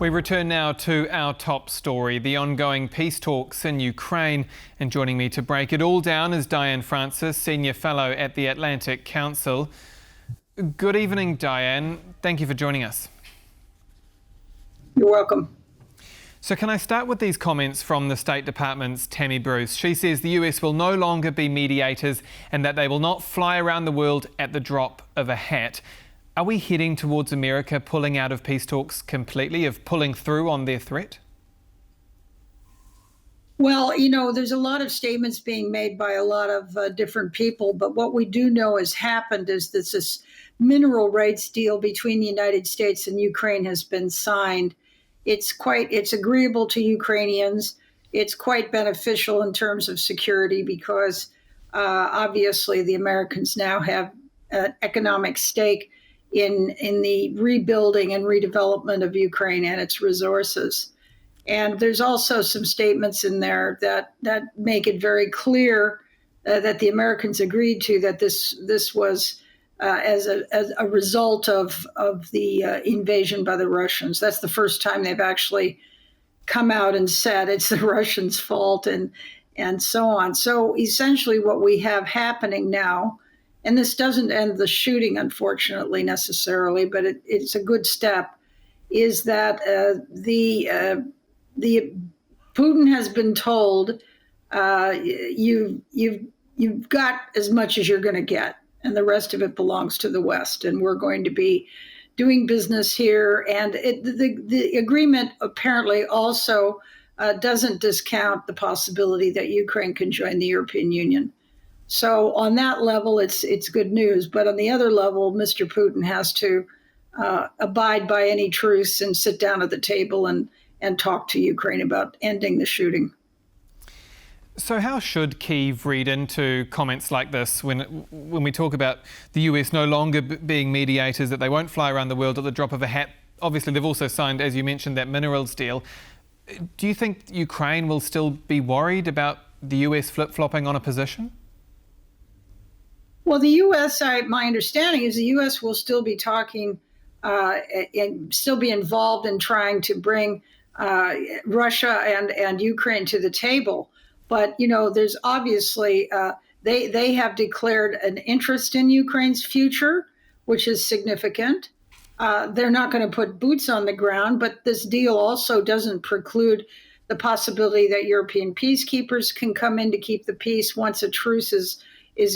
We return now to our top story, the ongoing peace talks in Ukraine. And joining me to break it all down is Diane Francis, Senior Fellow at the Atlantic Council. Good evening, Diane. Thank you for joining us. You're welcome. So can I start with these comments from the State Department's Tammy Bruce? She says the US will no longer be mediators and that they will not fly around the world at the drop of a hat. Are we heading towards America pulling out of peace talks completely, of pulling through on their threat? Well, you know, there's a lot of statements being made by a lot of different people, but what we do know has happened is that this mineral rights deal between the United States and Ukraine has been signed. It's agreeable to Ukrainians. It's quite beneficial in terms of security because obviously the Americans now have an economic stake in the rebuilding and redevelopment of Ukraine and its resources. And there's also some statements in there that make it very clear that the Americans agreed to that this was as a result of the invasion by the Russians. That's the first time they've actually come out and said it's the Russians' fault and so on. So essentially what we have happening now, and this doesn't end the shooting, unfortunately, necessarily, but it's a good step, is that the Putin has been told you've got as much as you're going to get, and the rest of it belongs to the West, and we're going to be doing business here. And the agreement apparently also doesn't discount the possibility that Ukraine can join the European Union. So on that level, it's good news. But on the other level, Mr. Putin has to abide by any truce and sit down at the table and talk to Ukraine about ending the shooting. So how should Kyiv read into comments like this when we talk about the US no longer being mediators, that they won't fly around the world at the drop of a hat? Obviously, they've also signed, as you mentioned, that minerals deal. Do you think Ukraine will still be worried about the US flip-flopping on a position? Well, the U.S., my understanding is the U.S. will still be talking and still be involved in trying to bring Russia and Ukraine to the table. But, you know, there's obviously, they have declared an interest in Ukraine's future, which is significant. They're not going to put boots on the ground, but this deal also doesn't preclude the possibility that European peacekeepers can come in to keep the peace once a truce is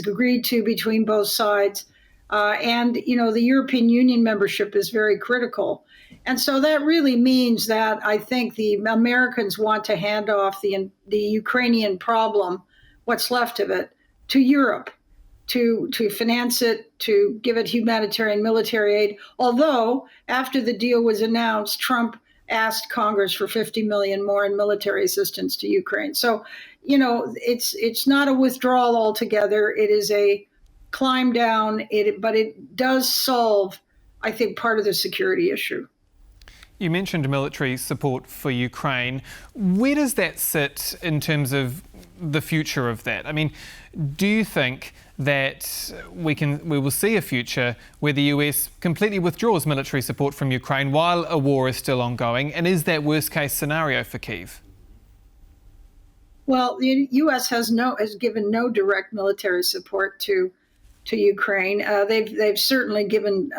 agreed to between both sides. And, you know, the European Union membership is very critical. And so that really means that I think the Americans want to hand off the Ukrainian problem, what's left of it, to Europe, to finance it, to give it humanitarian military aid. Although, after the deal was announced, Trump asked Congress for $50 million more in military assistance to Ukraine. So, you know, it's not a withdrawal altogether. It is a climb down, but it does solve, I think, part of the security issue. You mentioned military support for Ukraine. Where does that sit in terms of the future of that? I mean, do you think that we will see a future where the US completely withdraws military support from Ukraine while a war is still ongoing? And is that worst case scenario for Kyiv? Well, the U.S. has given no direct military support to Ukraine. They've certainly given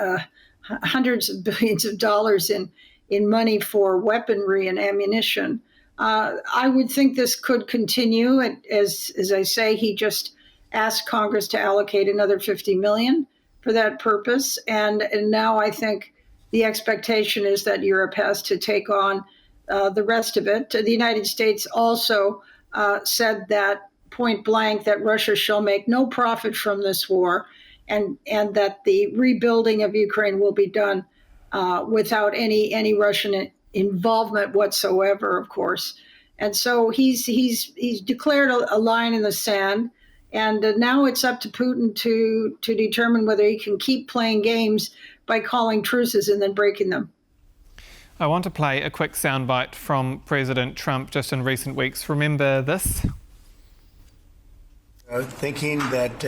hundreds of billions of dollars in money for weaponry and ammunition. I would think this could continue. As I say, he just asked Congress to allocate another $50 million for that purpose. And now I think the expectation is that Europe has to take on the rest of it. The United States also said that point blank that Russia shall make no profit from this war, and that the rebuilding of Ukraine will be done without any Russian involvement whatsoever, of course. And so he's declared a line in the sand, and now it's up to Putin to determine whether he can keep playing games by calling truces and then breaking them. I want to play a quick soundbite from President Trump just in recent weeks. Remember this? Thinking that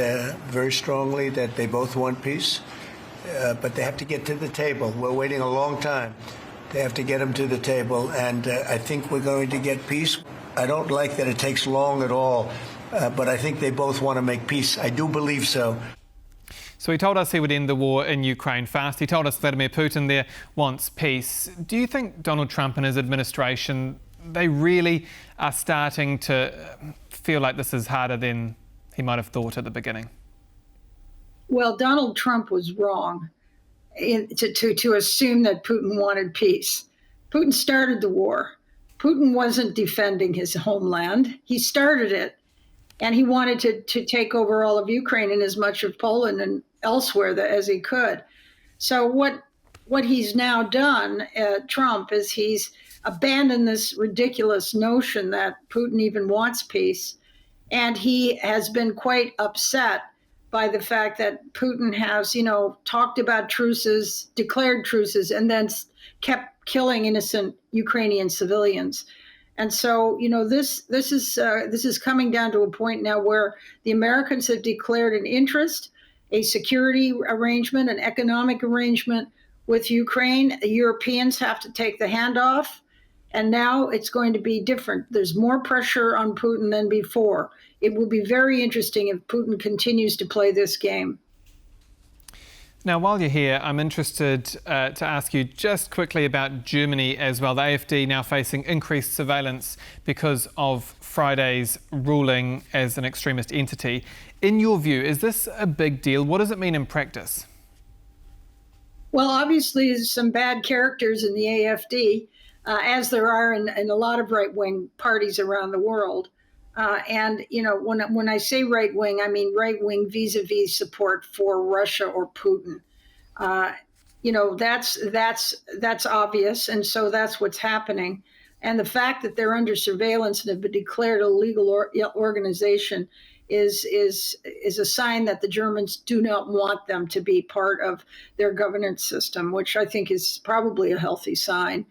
very strongly that they both want peace, but they have to get to the table. We're waiting a long time. They have to get them to the table, and I think we're going to get peace. I don't like that it takes long at all, but I think they both want to make peace. I do believe so. So he told us he would end the war in Ukraine fast. He told us Vladimir Putin there wants peace. Do you think Donald Trump and his administration, they really are starting to feel like this is harder than he might have thought at the beginning? Well, Donald Trump was wrong to assume that Putin wanted peace. Putin started the war. Putin wasn't defending his homeland. He started it, and he wanted to take over all of Ukraine and as much of Poland and elsewhere as he could. So what he's now done, Trump, is he's abandoned this ridiculous notion that Putin even wants peace, and he has been quite upset by the fact that Putin has, talked about truces, declared truces, and then kept killing innocent Ukrainian civilians. And so, this is coming down to a point now where the Americans have declared an interest, a security arrangement, an economic arrangement with Ukraine. The Europeans have to take the handoff, and now it's going to be different. There's more pressure on Putin than before. It will be very interesting if Putin continues to play this game. Now, while you're here, I'm interested to ask you just quickly about Germany as well. The AfD now facing increased surveillance because of Friday's ruling as an extremist entity. In your view, is this a big deal? What does it mean in practice? Well, obviously, there's some bad characters in the AfD, as there are in a lot of right-wing parties around the world. And when I say right wing, I mean right wing vis-a-vis support for Russia or Putin. That's obvious, and so that's what's happening. And the fact that they're under surveillance and have been declared a legal organization is a sign that the Germans do not want them to be part of their governance system, which I think is probably a healthy sign.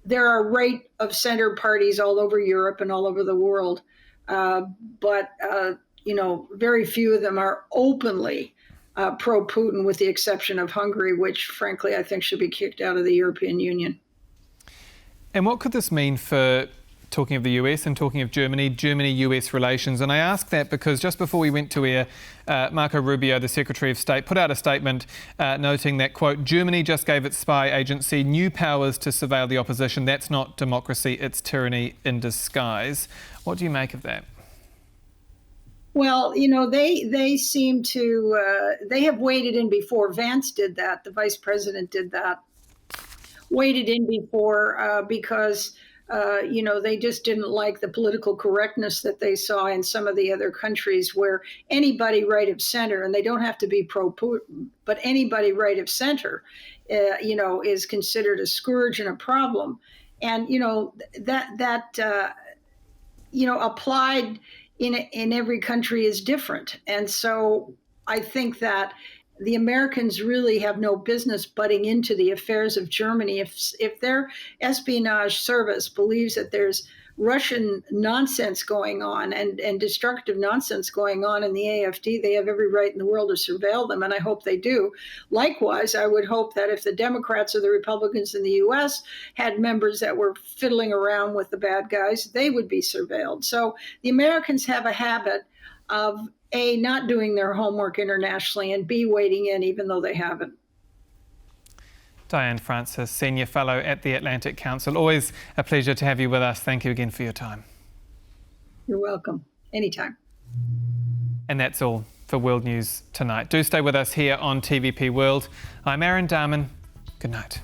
There are right of center parties all over Europe and all over the world, but very few of them are openly pro-Putin, with the exception of Hungary, which, frankly, I think should be kicked out of the European Union. And what could this mean for, talking of the US and talking of Germany-US relations? And I ask that because just before we went to air, Marco Rubio, the Secretary of State, put out a statement noting that, quote, Germany just gave its spy agency new powers to surveil the opposition. That's not democracy, it's tyranny in disguise. What do you make of that? Well, they seem to, they have waded in before. Vance did that. The vice president did that. Waded in before because they just didn't like the political correctness that they saw in some of the other countries where anybody right of center, and they don't have to be pro-Putin, but anybody right of center, is considered a scourge and a problem. And, that applied in every country is different. And so I think that the Americans really have no business butting into the affairs of Germany. If their espionage service believes that there's Russian nonsense going on and destructive nonsense going on in the AfD, they have every right in the world to surveil them, and I hope they do. Likewise, I would hope that if the Democrats or the Republicans in the U.S. had members that were fiddling around with the bad guys, they would be surveilled. So the Americans have a habit of A, not doing their homework internationally, and B, wading in even though they haven't. Diane Francis, Senior Fellow at the Atlantic Council. Always a pleasure to have you with us. Thank you again for your time. You're welcome. Anytime. And that's all for World News tonight. Do stay with us here on TVP World. I'm Aaron Darman. Good night.